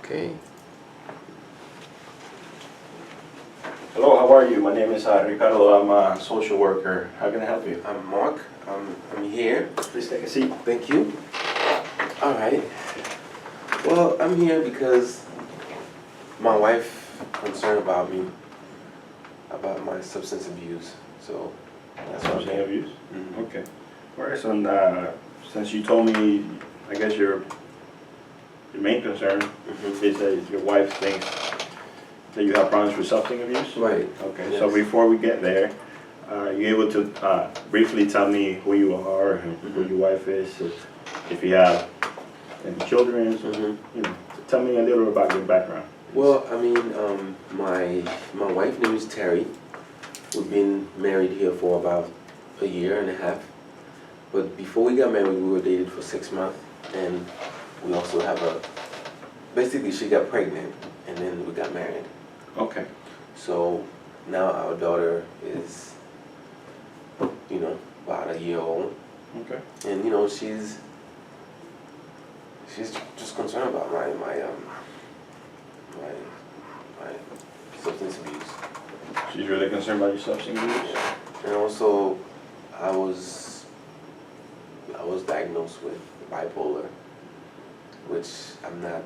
Okay. Hello, how are you? My name is Ricardo. I'm a social worker. How can I help you? I'm Mark. I'm here. Please take a seat. Thank you. All right. Well, I'm here because my wife concerned about me, about my substance abuse. So that's what I'm Substance here. abuse? Mhm. Okay. All right, so since you told me, I guess your main concern Mhm. is that your wife thinks that you have problems with substance abuse? Right. Okay, Yes. so before we get there, are you able to briefly tell me who you are, and who your wife is, if you have any children, so, Mhm. you know, tell me a little about your background. Well, I mean, my wife name is Terry. We've been married here for about a year and a half. But before we got married, we were dated for 6 months, and we also have basically she got pregnant, and then we got married. Okay. So now our daughter is, about a year old, Okay. and she's just concerned about my substance abuse. She's really concerned about your substance abuse? And also, I was diagnosed with bipolar, which I'm not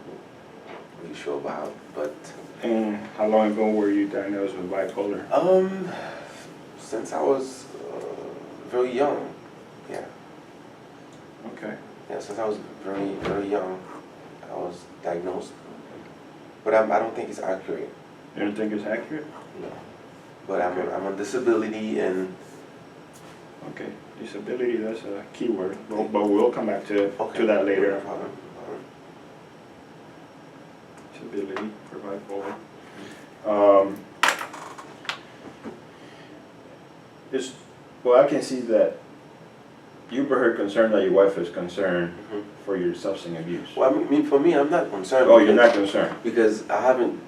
really sure about, but And how long ago were you diagnosed with bipolar? since I was very young, yeah, Okay. since I was very very young, I was diagnosed, but I don't think it's accurate. You don't think it's accurate? No. But Okay. I'm on disability and. Okay. Disability, that's a key word, but we'll come back to Okay. that later. No problem. Disability for bipolar. Well, I can see that you were concerned that your wife is concerned Mhm. for your substance abuse. Well, I mean, for me, I'm not concerned. Oh, you're not concerned? Because I haven't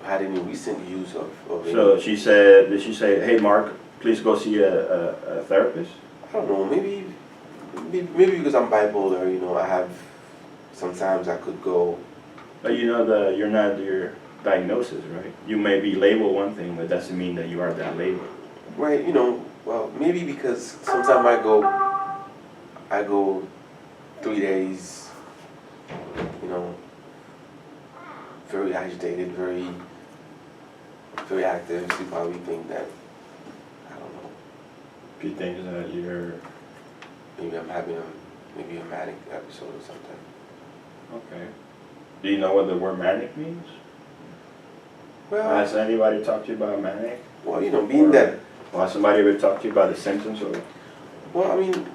had any recent use of it. So did she say, hey, Mark, please go see a therapist? I don't know, maybe because I'm bipolar, I have, sometimes I could go. But you're not your diagnosis, right? You may be labeled one thing, but doesn't mean that you are that label. Right, well, maybe because sometimes I go 3 days, very agitated, very, very active. So you probably think that, I don't know, If you think that you're... maybe I'm having maybe a manic episode or something. Okay. Do you know what the word manic means? Well, Has anybody talked to you about manic? well, being that, Or has somebody ever talked to you about the symptoms of it? well, I mean,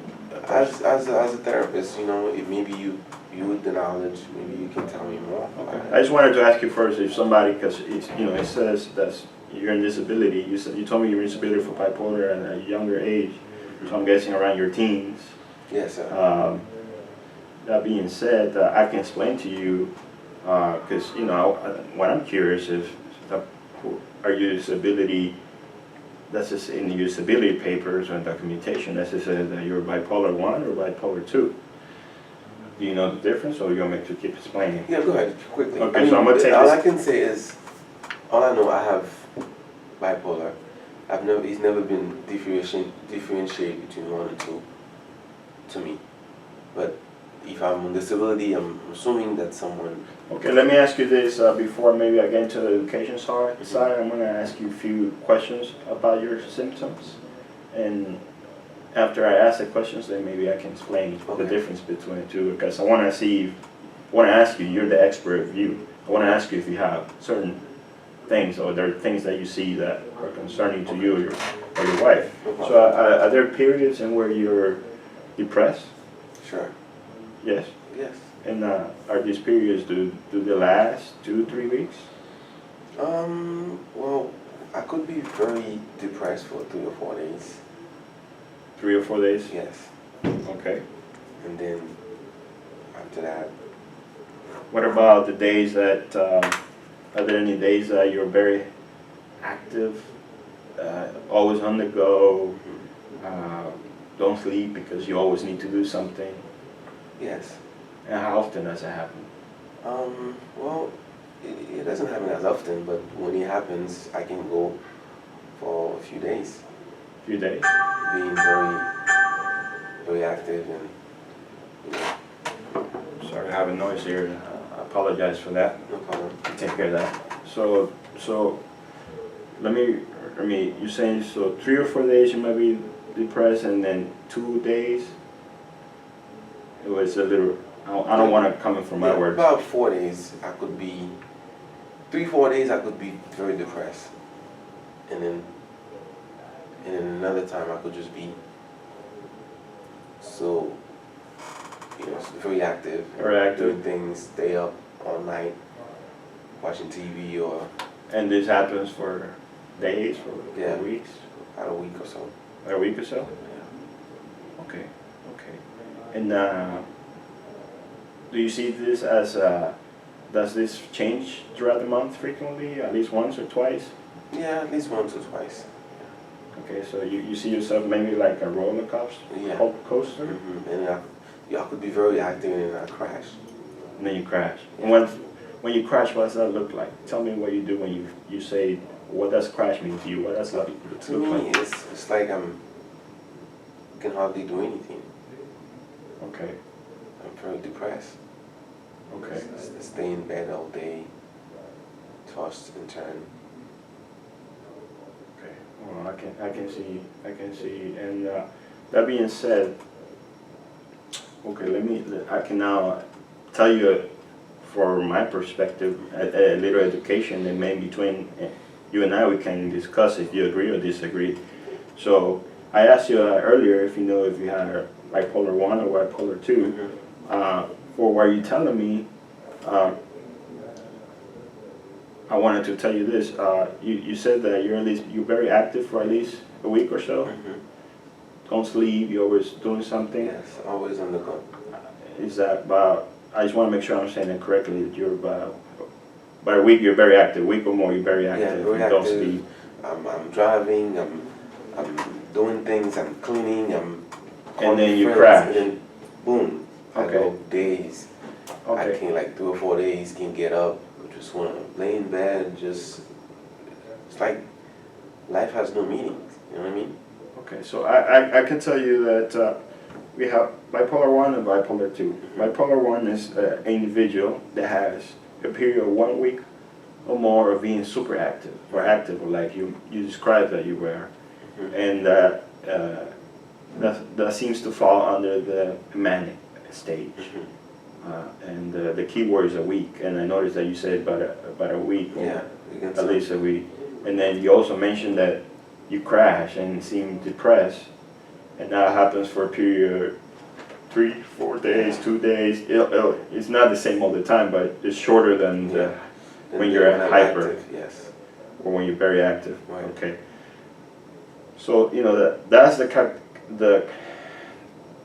as a therapist, if maybe you with the knowledge, maybe you can tell me more about Okay. it. I just wanted to ask you first if somebody, because it's, it says that you're in disability. You told me you're in disability for bipolar at a younger age, so I'm guessing around your teens. Yes, sir. That being said, I can explain to you, because what I'm curious is, are your disability? That's just in the disability papers and documentation. That just says that you're bipolar 1 or bipolar 2. Do you know the difference, or you want me to keep explaining? Yeah, go ahead, quickly. Okay, so I'm gonna take all this. I can say is, all I know, I have bipolar. It's never been differentiated between 1 and 2 to me. But if I'm on disability, I'm assuming that someone. Okay, let me ask you this before maybe I get into the education side. I'm going to ask you a few questions about your symptoms, and after I ask the questions, then maybe I can explain the difference between the two. Because I want to ask you. You're the expert of you. I want to ask you if you have certain things, or there are things that you see that are concerning to you or your wife. So, are there periods in where you're depressed? Sure. Yes. Yes. And are these periods, do they last 2-3 weeks? Well, I could be very depressed for 3 or 4 days. 3 or 4 days? Yes. Okay. And then after that. What about the days that, are there any days that you're very active, always on the go, don't sleep because you always need to do something? Yes. And how often does it happen? Well, it doesn't happen as often, but when it happens, I can go for a few days, Few days? being very active and, you know, Sorry, I have a noise here. I apologize for that. no problem. Take care of that. So let me, you're saying, so 3 or 4 days you might be depressed, and then 2 days, it was a little, I don't want to come in from my Yeah, words. about 4 days, I could be, 3-4 days, I could be very depressed. And then another time, I could just be so, you know, very active. Very active. Doing things, stay up all night, watching TV or And this happens for days, for Yeah. weeks, about a week or so. a week or so? Yeah. Okay, okay. And do you see this as, does this change throughout the month frequently, at least once or twice? Yeah, at least once or twice. Okay, so you see yourself maybe like a roller Yeah. coaster, And I could be very active and then I crash. and then you crash. Yeah. And when you crash, what does that look like? Tell me what you do when you say, what does crash mean to you? What does that To look me, like? it's like I can hardly do anything. Okay, I'm very depressed. okay. I stay in bed all day, toss and turn. Okay, well, I can see, and that being said, okay, I can now tell you, for my perspective, a little education, and maybe between you and I, we can discuss if you agree or disagree. So, I asked you earlier if you know if you had bipolar 1 or bipolar 2. For what you're telling me, I wanted to tell you this. You said that you're very active for at least a week or so. Don't sleep. You're always doing something. Yes, always on the go. Is that about? I just want to make sure I'm saying it correctly. That you're about a week. You're very active. A week or more. You're very active. Yeah, very you don't active. sleep. I'm driving. I'm doing things. I'm cleaning. I'm And then you friends, crash. And then boom. I Okay. go days. I Okay. can't, like 3 or 4 days, can't get up. Just want to lay in bed. Just it's like life has no meaning. You know what I mean? Okay. So I can tell you that we have bipolar 1 and bipolar 2. Bipolar 1 is an individual that has a period of 1 week or more of being super active or active, like you described that you were, and that seems to fall under the manic stage. And the key word is a week, and I noticed that you said about a week, or Yeah, you can at say. least a week. And then you also mentioned that you crash and seem depressed, and that happens for a period 3, 4 days, 2 days. It's not the same all the time, but it's shorter than when you're I'm hyper. active, yes. Or when you're very active. Right. Okay. So that's the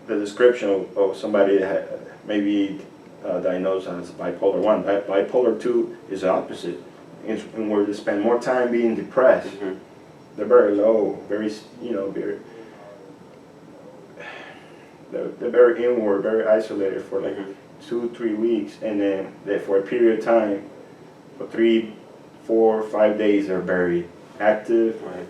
description of somebody that maybe diagnosed as bipolar 1. Bipolar 2 is the opposite. It's where they spend more time being depressed. They're very low, very they're very inward, very isolated for like 2-3 weeks, and then for a period of time, for 3, 4, 5 days, they're very active. Right.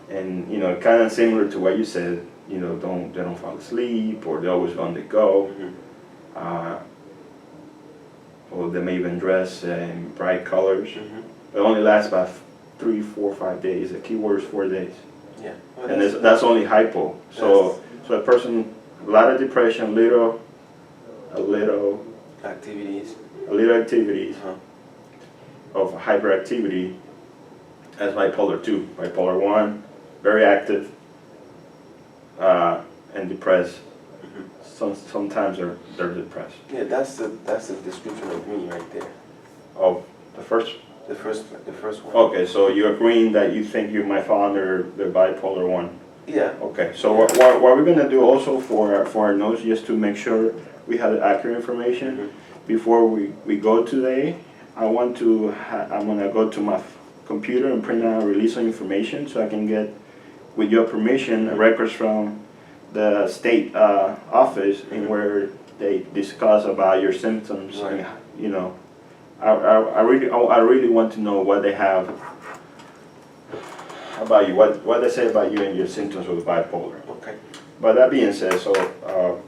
And kind of similar to what you said, they don't fall asleep, or they're always on the go. Or they may even dress in bright colors. It only lasts about 3, 4, 5 days. The key word is 4 days. Yeah. Well, And that's only hypo. So a person, a lot of depression, a little activities. activities of hyperactivity as bipolar 2. Bipolar 1, very active and depressed. Sometimes they're depressed. Yeah, that's the description of me right there. Of the first. The first one. Okay, so you're agreeing that you think you might fall under the bipolar 1. Yeah. Okay, so what we're gonna do also for our notes, just to make sure we have accurate information before we go today, I'm gonna go to my computer and print out a release of information so I can get, with your permission, records from the state office in where they discuss about your symptoms, Right. and, I really want to know what they have about you, what they say about you and your symptoms with bipolar. Okay. But that being said, so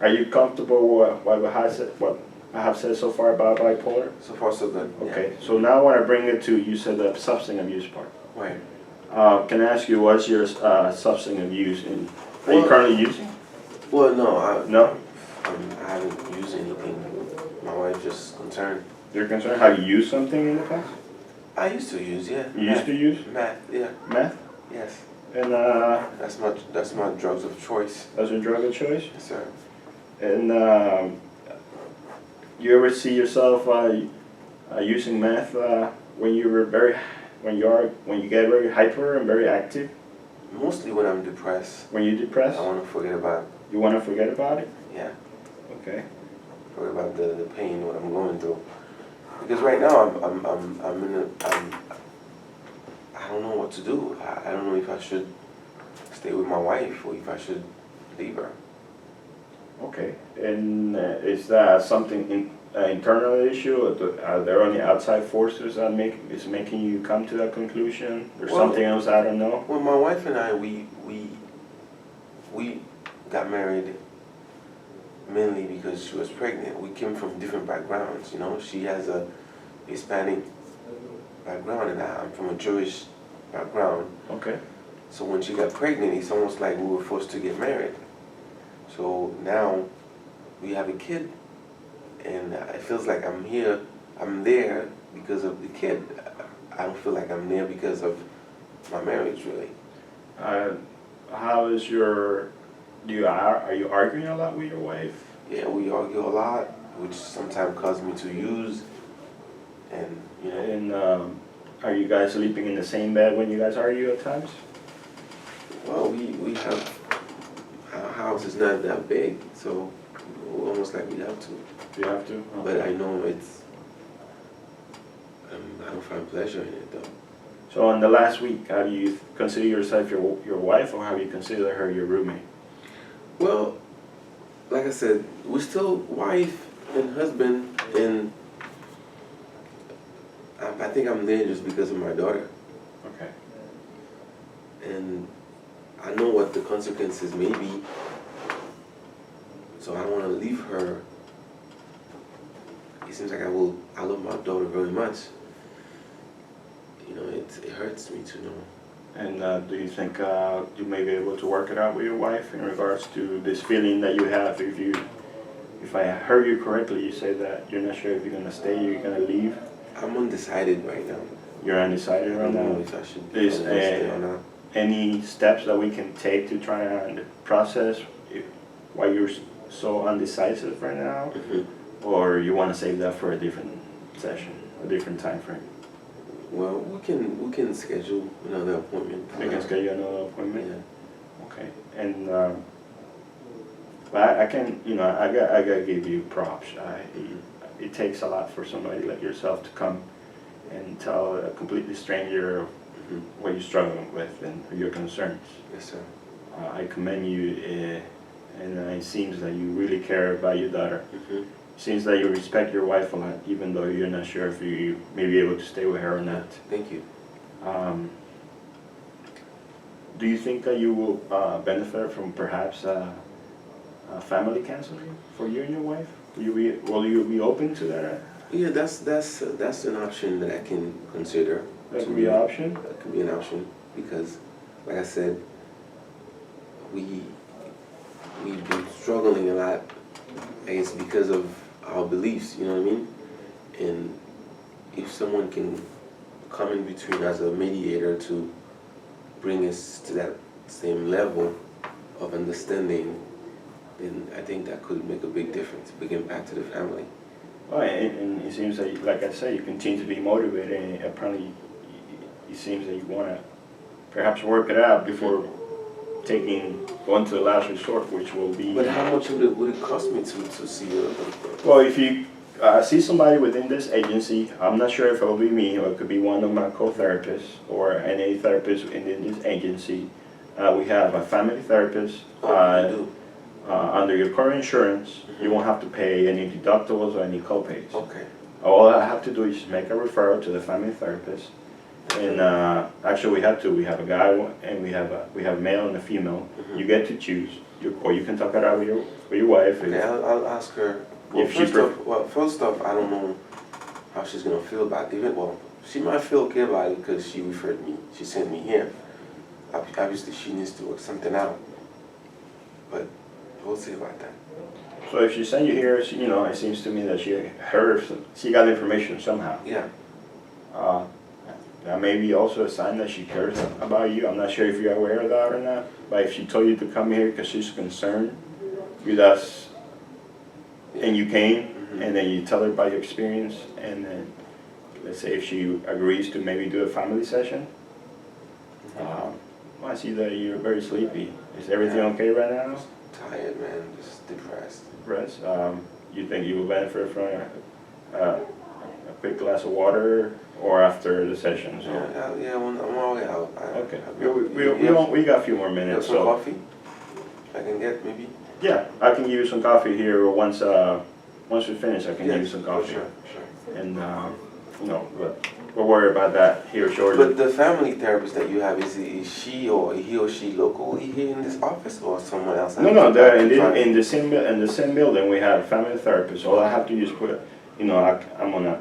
are you comfortable with what I have said so far about bipolar? So far, so good. Okay, so now I want to bring it to, you said the substance abuse part. Right. Can I ask you, what's your substance abuse? Are you Well, currently using? Well, no. No? I haven't used anything. My wife just concerned. You're concerned? Have you used something in the past? I used to use, yeah. You used to use? Meth, yeah. Meth? Yes. And That's my drugs of choice. that's your drug of choice? Yes, sir. And you ever see yourself using meth when you get very hyper and very active? Mostly when I'm depressed. When you're depressed? I want to forget about. You want to forget about it? Yeah. Okay. Forget about the pain, what I'm going through. Because right now I don't know what to do. I don't know if I should stay with my wife or if I should leave her. Okay. And is that something internal issue, or are there any outside forces that making you come to that conclusion? Or something else I don't know? Well, my wife and I, we got married mainly because she was pregnant. We came from different backgrounds, you know. She has a Hispanic background and I'm from a Jewish background. Okay. So when she got pregnant, it's almost like we were forced to get married. So now we have a kid, and it feels like I'm there because of the kid. I don't feel like I'm there because of my marriage, really. How is your? Are you arguing a lot with your wife? Yeah, we argue a lot, which sometimes causes me to use, and you know. And are you guys sleeping in the same bed when you guys argue at times? Well, we have, our house is not that big, so almost like we have to. You have to? Okay. But I know I don't find pleasure in it though. So in the last week, have you considered yourself your wife, or have you considered her your roommate? Well, like I said, we're still wife and husband, and I think I'm there just because of my daughter. Okay. And I know what the consequences may be, so I don't want to leave her. It seems like I love my daughter very much. You know, it hurts me to know. And do you think you may be able to work it out with your wife in regards to this feeling that you have? If I heard you correctly, you say that you're not sure if you're gonna stay, you're gonna leave. I'm undecided right now. You're undecided right now. I don't know if I should Is stay or not. any steps that we can take to try and process why you're so undecisive right now, or you want to save that for a different session, a different time frame? Well, we can schedule another appointment. We can schedule another appointment. Yeah. Okay. And but I can, I gotta give you props. It takes a lot for somebody like yourself to come and tell a completely stranger what you're struggling with and your concerns. Yes, sir. I commend you, and it seems that you really care about your daughter. It seems that you respect your wife a lot, even though you're not sure if you may be able to stay with her or not. Thank you. Do you think that you will benefit from perhaps family counseling for you and your wife? Will you be open to that? Yeah, that's an option that I can consider. That could be an option? That could be an option because, like I said, we've been struggling a lot, I guess, because of our beliefs, you know what I mean? And if someone can come in between as a mediator to bring us to that same level of understanding, then I think that could make a big difference, big impact to the family. Oh, and it seems that, like I said, you continue to be motivated, and apparently it seems that you want to perhaps work it out before going to the last resort, which will be... But how much would it cost me to see a... Well, if you see somebody within this agency, I'm not sure if it will be me, or it could be one of my co-therapists, or any therapist within this agency. We have a family therapist. Under your current insurance, you won't have to pay any deductibles or any copays. Okay. All I have to do is just make a referral to the family therapist. And actually we have two. We have a guy and we have a male and a female. Mhm. You get to choose, or you can talk it out with your wife. Okay, I'll ask her. Well, If she first off, I don't know how she's gonna feel about it. Well, she might feel okay about it because she referred me. She sent me here. Obviously, she needs to work something out. But we'll see about that. So if she sent you here, she, it seems to me that she got information somehow. Yeah. That may be also a sign that she cares about you. I'm not sure if you're aware of that or not. But if she told you to come here because she's concerned with us, and you came, and then you tell her about your experience, and then let's say if she agrees to maybe do a family session. I see that you're very sleepy. Is everything okay right now? Tired, man. Just depressed. Rest. You think you will benefit from a quick glass of water, or after the sessions? Yeah, when I'm all out. Okay. We got a few more You have minutes. some So coffee? I can get maybe? yeah, I can give you some coffee here once we finish. I can give you some coffee. Sure. And but we'll worry about that here shortly. But the family therapist that you have, is he or she locally here in this office or someone else? No, they're in the same building. We have family therapists. All I have to do is put, I'm gonna,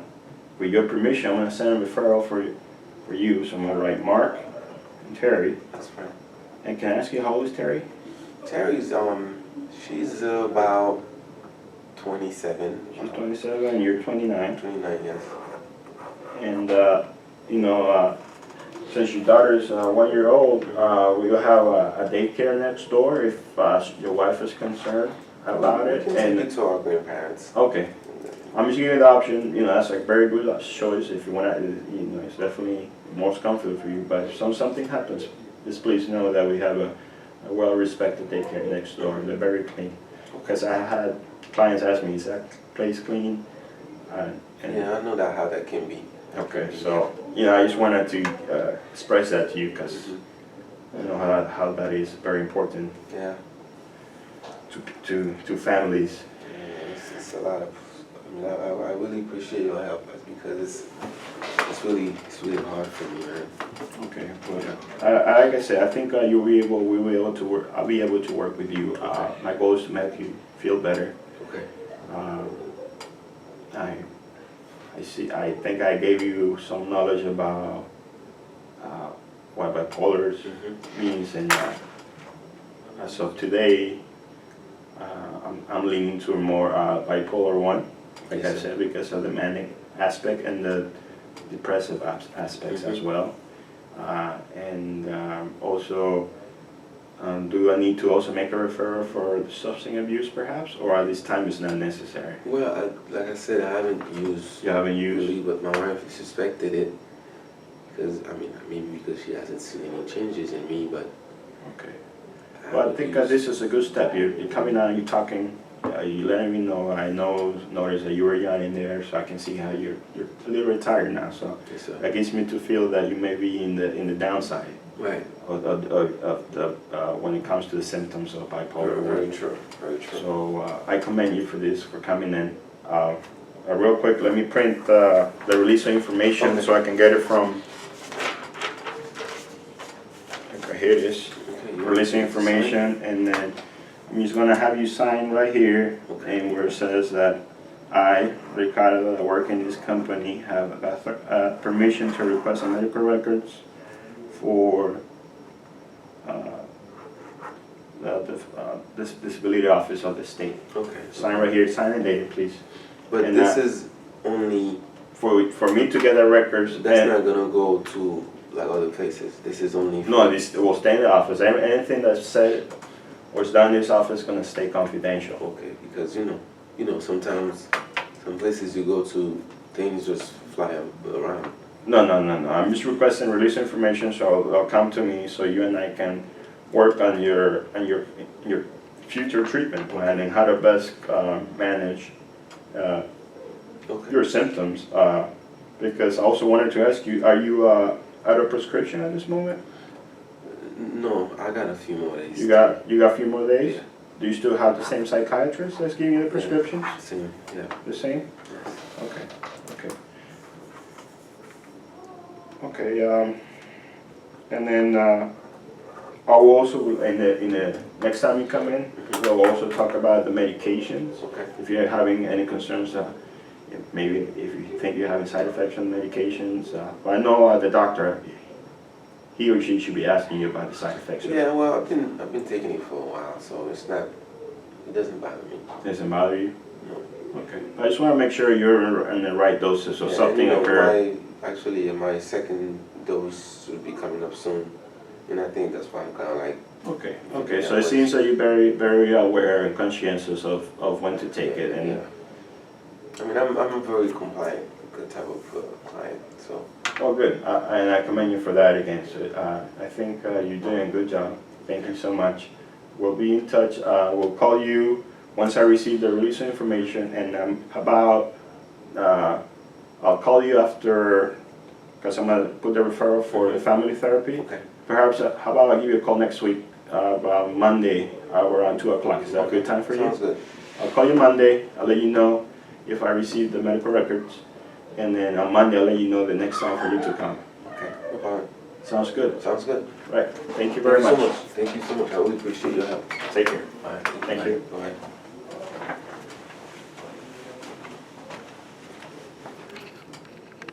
with your permission, I'm gonna send a referral for you. So I'm gonna write Mark and Terry. That's fine. And can I ask you how old is Terry? Terry's she's about 27. She's 27 and you're 29. 29, yes. And since your daughter's 1 year old, we will have a daycare next door if your wife is concerned about it. We can take it to our grandparents. Okay, I'm just giving you the option. That's a very good choice if you want to. It's definitely most comfortable for you. But if something happens, just please know that we have a well-respected daycare next door. They're very clean. Because I had clients ask me, is that place clean? Yeah, I know how that can be. Okay, so I just wanted to express that to you because I know how that is very important. Yeah. To families. Yeah, it's a lot of. I really appreciate your help because it's really hard for me, man. Okay, well, like I said, I think we'll be able to work. I'll be able to work with you. My goal is to make you feel better. Okay. I think I gave you some knowledge about what bipolar means, and as of today, I'm leaning to more bipolar 1, like I said, because of the manic aspect and the depressive aspects as well. And also, do I need to also make a referral for the substance abuse perhaps, or at this time it's not necessary? Well, like I said, I haven't used. You haven't used? Really, but my wife suspected it because maybe because she hasn't seen any changes in me, but. Okay. Well, I think this is a good step. You're coming out, you're talking, you're letting me know. I notice that you were young in there, so I can see how you're a little bit tired now. So yes, that gives me to feel that you may be in the downside. Right. Of the when it comes to the symptoms of bipolar. Very true. Very true. So I commend you for coming in. Real quick, let me print the release of information so I can get it from. Okay, here it is. Releasing information, and then I'm just going to have you sign right here, and where it says that I, Ricardo, that work in this company, have permission to request some medical records for this disability office of the state. Okay. Sign right here, sign and date it, please. But and this is only for me to get the records. That's not gonna go to like other places. This is only. No, this will stay in the office. Anything that's said or is done in this office is gonna stay confidential. Okay, because you know, sometimes some places you go to, things just fly around. No. I'm just requesting release information, so they'll come to me, so you and I can work on your future treatment plan and how to best manage your symptoms. Because I also wanted to ask you, are you out of prescription at this moment? No, I got a few more days. You got a few more days? Yeah. Do you still have the same psychiatrist that's giving you the prescription? Same, yeah. The same? Yes. Okay. Okay, and then, I will also, in the next time you come in, we'll also talk about the medications. Okay. If you're having any concerns, maybe if you think you're having side effects on medications, but I know the doctor, he or she should be asking you about the side effects. Yeah, well, I've been taking it for a while, so it doesn't bother me. Doesn't bother you? No. Okay. I just want to make sure you're in the right doses, so Yeah, something and, occurred. my second dose will be coming up soon, and I think that's why I'm kind of like. Okay, okay, so it seems that you're very, very aware and conscientious of when to take it, and yeah. I mean, I'm a very compliant good type of client, so. oh, good, and I commend you for that again. So I think you're doing a good job. Thank you so much. We'll be in touch. We'll call you once I receive the release of information, and I'll call you after, because I'm gonna put the referral for the family therapy. Okay. Perhaps, how about I give you a call next week, about Monday, around 2 o'clock. Is that a good time for you? Sounds good. I'll call you Monday. I'll let you know if I receive the medical records, and then on Monday I'll let you know the next time for you to come. Okay, no problem. Sounds good. Sounds good. Right. Thank you very much. Thank you so much. I really appreciate your help. Take care. All right. Thank you.